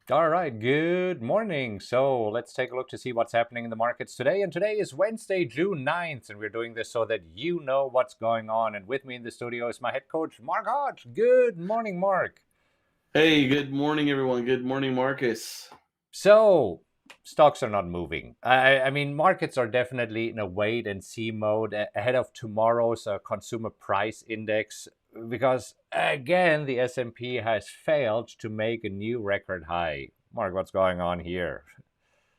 All right, good morning. So let's take a look to see what's happening in the markets today. And today is Wednesday, June 9th, and we're doing this so that you know what's going on. And with me in the studio is my head coach, Markus. Good morning, Mark. Hey, good morning, everyone. Good morning, Marcus. So stocks are not moving. I mean, markets are definitely in a wait and see mode ahead of tomorrow's consumer price index because again the S&P has failed to make a new record high. Mark, what's going on here?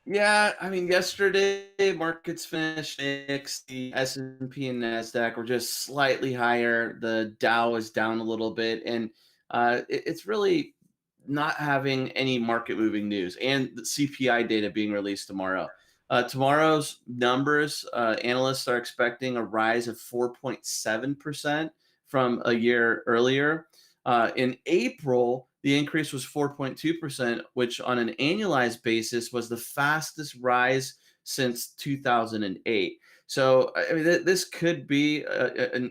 Yeah, yesterday markets finished mixed. The S&P and Nasdaq were just slightly higher. The Dow is down a little bit, and it's really not having any market moving news. And the CPI data being released tomorrow. Tomorrow's numbers, analysts are expecting a rise of 4.7% from a year earlier. In April, the increase was 4.2%, which on an annualized basis was the fastest rise since 2008. So, this could be a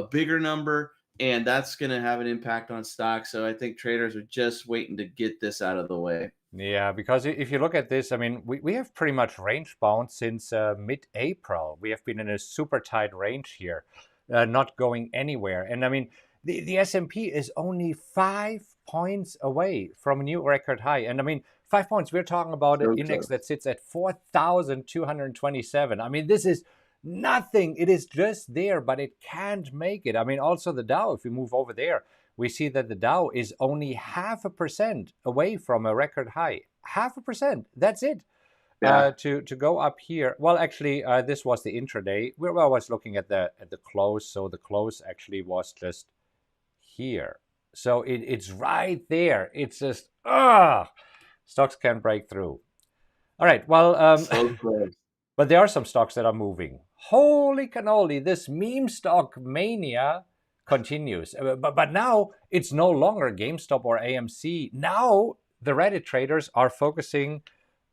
bigger number, and that's going to have an impact on stocks. So, I think traders are just waiting to get this out of the way. Yeah, because if you look at this, I mean, we have pretty much range bound since mid-April. We have been in a super tight range here, not going anywhere. And I mean, the S&P is only 5 points away from a new record high. And I mean, 5 points, we're talking about an So index that close. sits at 4,227. I mean, this is nothing. It is just there, but it can't make it. I mean, also the Dow, if we move over there, we see that the Dow is only 0.5% away from a record high. 0.5%. That's it. Yeah. To go up here. Well, actually, this was the intraday. I was looking at the close, so the close actually was just here. So it's right there. It's just stocks can break through. All right. Well, So close. but there are some stocks that are moving. Holy cannoli, this meme stock mania continues. But now it's no longer GameStop or AMC. Now the Reddit traders are focusing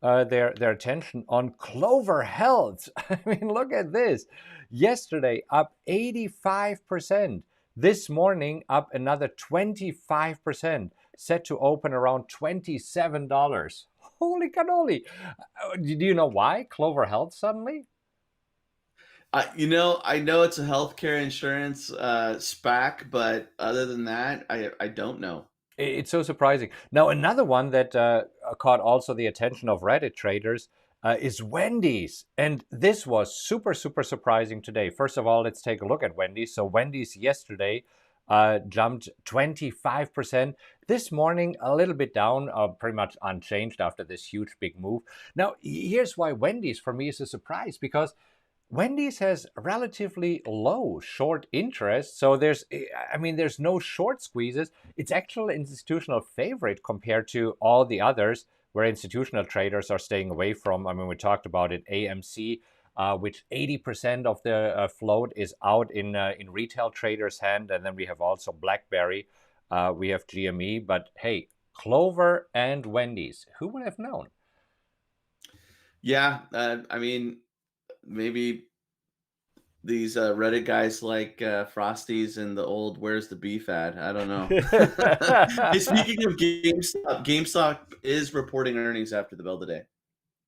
their attention on Clover Health. I mean, look at this. Yesterday up 85%. This morning up another 25%. Set to open around $27. Holy cannoli. Do you know why? Clover Health suddenly? I know it's a healthcare insurance SPAC, but other than that, I don't know. It's so surprising. Now, another one that caught also the attention of Reddit traders is Wendy's. And this was super, super surprising today. First of all, let's take a look at Wendy's. So, Wendy's yesterday jumped 25%. This morning, a little bit down, pretty much unchanged after this huge big move. Now, here's why Wendy's for me is a surprise because Wendy's has relatively low short interest, so there's no short squeezes. It's actually an institutional favorite compared to all the others where institutional traders are staying away from. I mean, we talked about it, AMC, which 80% of the float is out in retail traders' hand, and then we have also BlackBerry, we have GME, but hey, Clover and Wendy's, who would have known? Yeah, maybe these Reddit guys like Frosties and the old "Where's the beef at?" I don't know. Hey, speaking of GameStop is reporting earnings after the bell today.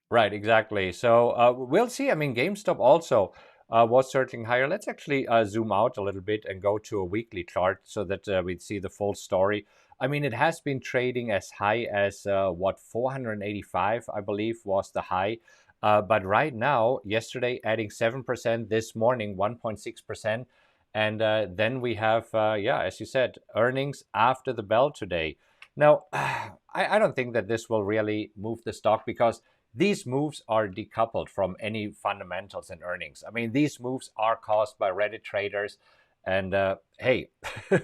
Right, exactly. So we'll see. I mean, GameStop also was surging higher. Let's actually zoom out a little bit and go to a weekly chart so that we see the full story. I mean, it has been trading as high as 485, I believe, was the high. But right now, yesterday adding 7%, this morning 1.6%. And then we have, yeah, as you said, earnings after the bell today. Now, I don't think that this will really move the stock because these moves are decoupled from any fundamentals in earnings. I mean, these moves are caused by Reddit traders. And hey,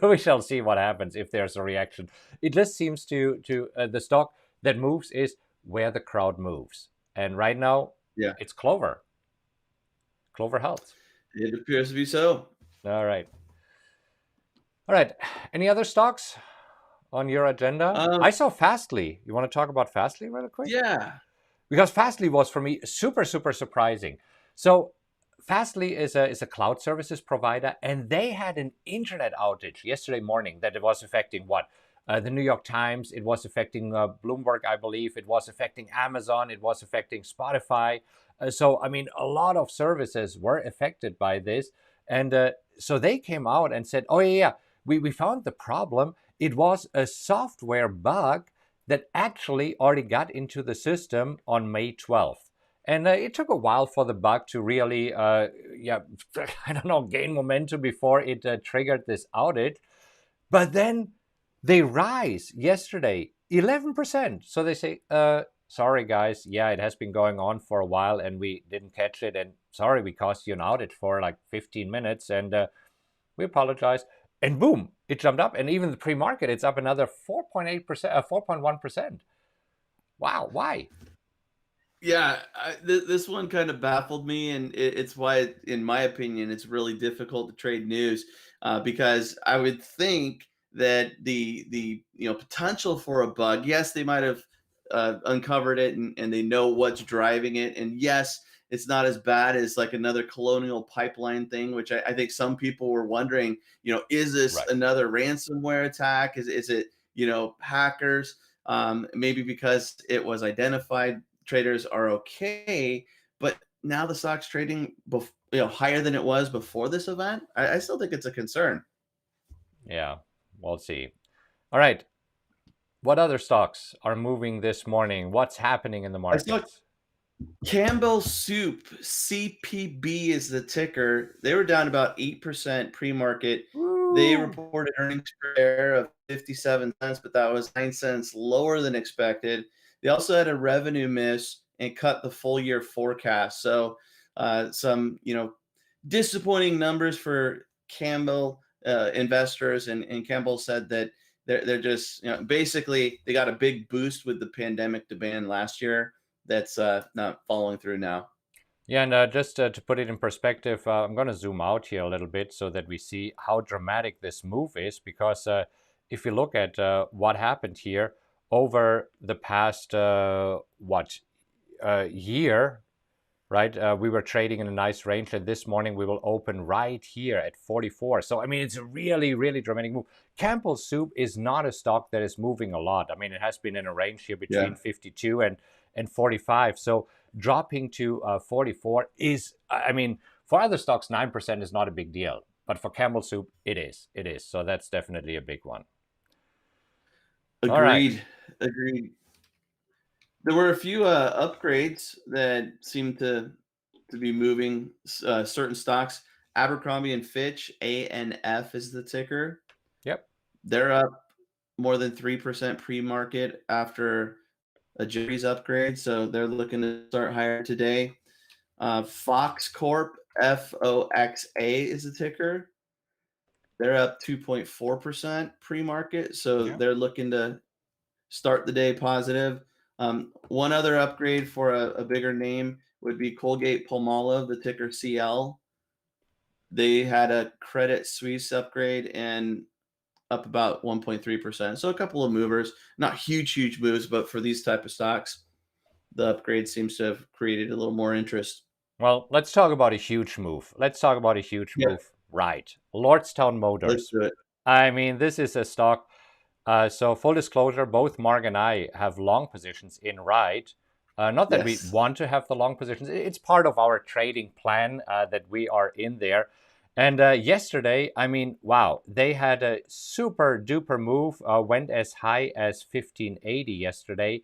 we shall see what happens if there's a reaction. It just seems to the stock that moves is where the crowd moves. And right now, Yeah, it's Clover Health. it appears to be so. All right. All right. Any other stocks on your agenda? Um, I saw Fastly. You want to talk about Fastly really quick? yeah, Because Fastly was for me super, super surprising. So Fastly is a cloud services provider, and they had an internet outage yesterday morning that it was affecting what? the New York Times. It was affecting Bloomberg, I believe. It was affecting Amazon. It was affecting Spotify. So, I mean, a lot of services were affected by this. And so they came out and said, oh, yeah, we found the problem. It was a software bug that actually already got into the system on May 12th. And it took a while for the bug to really, yeah, I don't know, gain momentum before it triggered this outage. But then they rise yesterday 11%. So they say, sorry, guys. Yeah, it has been going on for a while and we didn't catch it. And sorry, we caused you an outage for like 15 minutes. And we apologize. And boom, it jumped up. And even the pre market, it's up another 4.8%, 4.1%. Wow. Why? Yeah, this one kind of baffled me, and it's why, in my opinion, it's really difficult to trade news because I would think that the potential for a bug, yes, they might have uncovered it and they know what's driving it, and yes, it's not as bad as like another colonial pipeline thing, which I think some people were wondering, is this Right. another ransomware attack? Is it hackers? Maybe because it was identified traders are okay, but now the stock's trading higher than it was before this event. I still think it's a concern. Yeah, we'll see. All right. What other stocks are moving this morning? What's happening in the I saw markets? Campbell Soup, CPB is the ticker. They were down about 8% pre-market. They Woo! reported earnings per share of 57 cents, but that was 9 cents lower than expected. They also had a revenue miss and cut the full year forecast. So some, disappointing numbers for Campbell investors. And Campbell said that they're just, basically they got a big boost with the pandemic demand last year that's not following through now. Yeah, and just to put it in perspective, I'm going to zoom out here a little bit so that we see how dramatic this move is. Because if you look at what happened here over the past, year, right? We were trading in a nice range, and this morning we will open right here at 44. So, I mean, it's a really, really dramatic move. Campbell Soup is not a stock that is moving a lot. I mean, it has been in a range here between Yeah. 52 and 45. So, dropping to 44 is, I mean, for other stocks, 9% is not a big deal. But for Campbell Soup, it is. It is. So, that's definitely a big one. All right. Agreed. Agreed. There were a few upgrades that seemed to be moving certain stocks. Abercrombie and Fitch, ANF is the ticker. Yep. They're up more than 3% pre-market after a Jerry's upgrade, so they're looking to start higher today. Fox Corp, FOXA is the ticker. They're up 2.4% pre-market, so Yeah. they're looking to start the day positive. One other upgrade for a bigger name would be Colgate Palmolive, the ticker CL. They had a Credit Suisse upgrade and up about 1.3%. So a couple of movers, not huge moves, but for these type of stocks, the upgrade seems to have created a little more interest. Well, let's talk about a huge move. Let's talk about a huge Yeah, move. Right. Lordstown let's Motors. do it. I mean, this is a stock. So, full disclosure, both Mark and I have long positions in Ride. Not that we Yes. want to have the long positions, it's part of our trading plan that we are in there. And yesterday, I mean, wow, they had a super duper move, went as high as 1580 yesterday.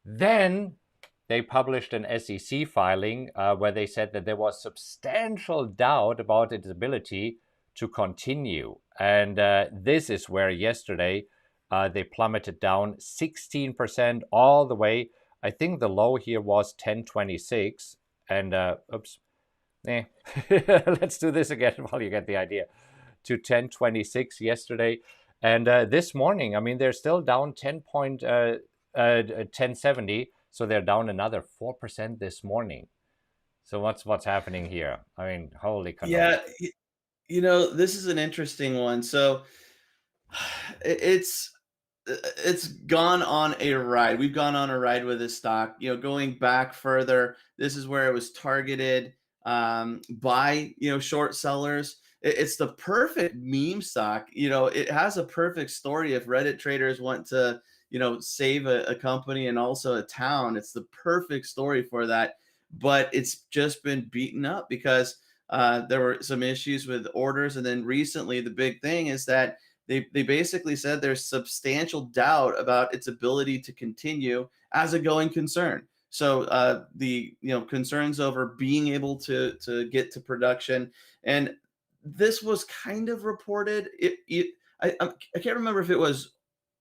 Then they published an SEC filing where they said that there was substantial doubt about its ability to continue. And this is where yesterday they plummeted down 16% all the way. I think the low here was 1026. And oops, let's do this again while you get the idea. To 1026 yesterday. And this morning, I mean, they're still down 1070. So they're down another 4% this morning. So what's happening here? I mean, holy cannoli. Yeah, this is an interesting one. So it's it's gone on a ride. We've gone on a ride with this stock. Going back further, this is where it was targeted by short sellers. it's the perfect meme stock. You know, it has a perfect story if Reddit traders want to, you know, save a company and also a town. It's the perfect story for that. But it's just been beaten up because there were some issues with orders. And then recently, the big thing is that they basically said there's substantial doubt about its ability to continue as a going concern. So the concerns over being able to get to production, and this was kind of reported. I can't remember if it was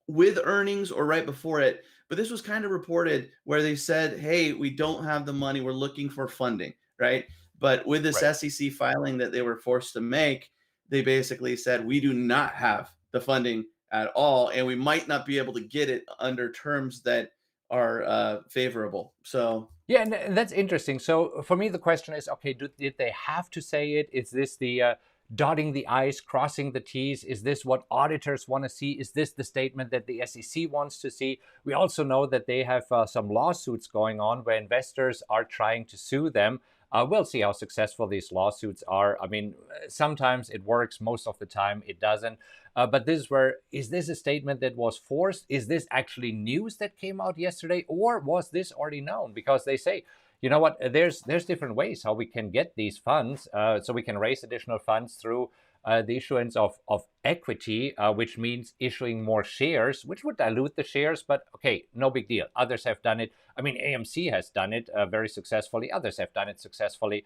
with earnings or right before it, but this was kind of reported where they said, "Hey, we don't have the money. We're looking for funding." Right? But with this Right. SEC filing that they were forced to make, they basically said, "We do not have the funding at all, and we might not be able to get it under terms that are favorable." So Yeah, and that's interesting. So for me, the question is, okay, did they have to say it? Is this the dotting the I's, crossing the T's? Is this what auditors want to see? Is this the statement that the SEC wants to see? We also know that they have some lawsuits going on where investors are trying to sue them. We'll see how successful these lawsuits are. I mean, sometimes it works, most of the time it doesn't. But is this a statement that was forced? Is this actually news that came out yesterday, or was this already known? Because they say, you know what, there's different ways how we can get these funds, so we can raise additional funds through the issuance of equity, which means issuing more shares, which would dilute the shares. But okay, no big deal. Others have done it. I mean, AMC has done it very successfully. Others have done it successfully.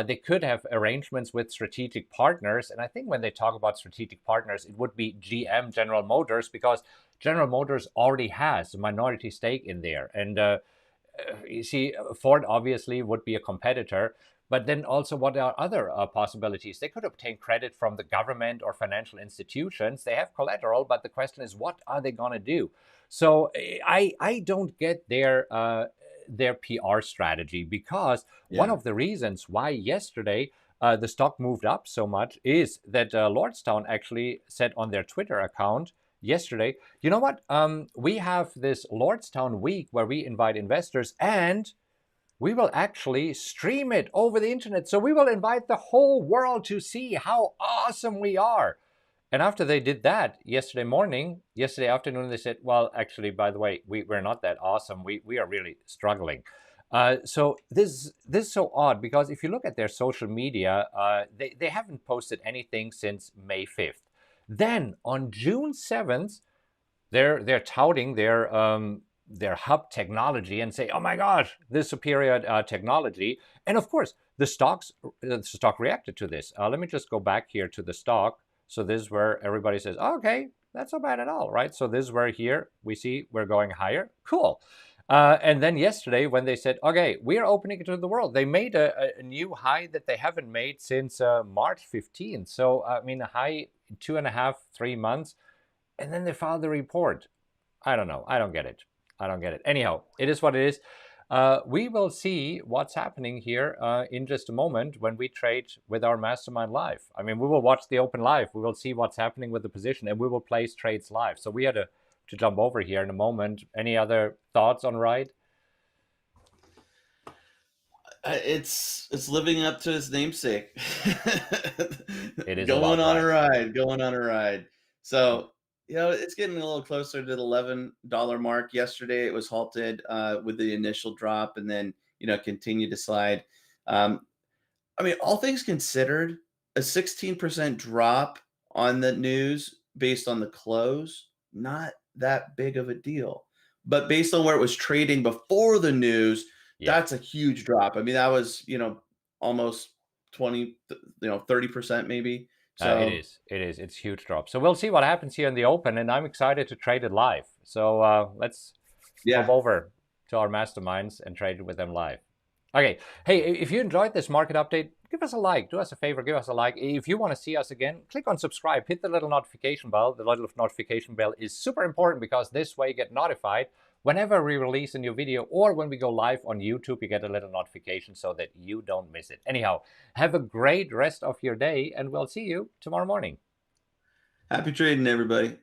They could have arrangements with strategic partners. And I think when they talk about strategic partners, it would be GM, General Motors, because General Motors already has a minority stake in there. And you see, Ford obviously would be a competitor. But then also, what are other possibilities? They could obtain credit from the government or financial institutions. They have collateral, but the question is, what are they going to do? So I don't get their PR strategy, because one yeah. of the reasons why yesterday the stock moved up so much is that Lordstown actually said on their Twitter account yesterday, you know what? We have this Lordstown week where we invite investors, and we will actually stream it over the internet. So we will invite the whole world to see how awesome we are. And after they did that yesterday afternoon, they said, well, actually, by the way, we're not that awesome. We are really struggling. So this is so odd, because if you look at their social media, they haven't posted anything since May 5th. Then on June 7th, they're touting their hub technology and say, "Oh my gosh, this superior technology!" And of course, the stock reacted to this. Let me just go back here to the stock. So this is where everybody says, oh, "Okay, that's not bad at all, right?" So this is where here we see we're going higher. Cool. And then yesterday, when they said, "Okay, we are opening it to the world," they made a new high that they haven't made since March 15th. So I mean, a high in 2.5, 3 months. And then they filed the report. I don't know. I don't get it. I don't get it. Anyhow, it is what it is. We will see what's happening here in just a moment when we trade with our mastermind live. I mean, we will watch the open live. We will see what's happening with the position, and we will place trades live. So we had to jump over here in a moment. Any other thoughts on ride? It's living up to its namesake. It is Going about on a ride. ride, going on a ride. So, it's getting a little closer to the $11 mark. Yesterday, it was halted with the initial drop, and then continued to slide. Um, I mean, all things considered, a 16% drop on the news based on the close, not that big of a deal. But based on where it was trading before the news, Yeah. that's a huge drop. I mean, that was, almost 20, 30% maybe. It So, is. It is. It's a huge drop. So we'll see what happens here in the open, and I'm excited to trade it live. So let's hop yeah. over to our masterminds and trade it with them live. Okay. Hey, if you enjoyed this market update, give us a like. Do us a favor, give us a like. If you want to see us again, click on subscribe. Hit the little notification bell. The little notification bell is super important, because this way you get notified whenever we release a new video, or when we go live on YouTube, you get a little notification so that you don't miss it. Anyhow, have a great rest of your day, and we'll see you tomorrow morning. Happy trading, everybody.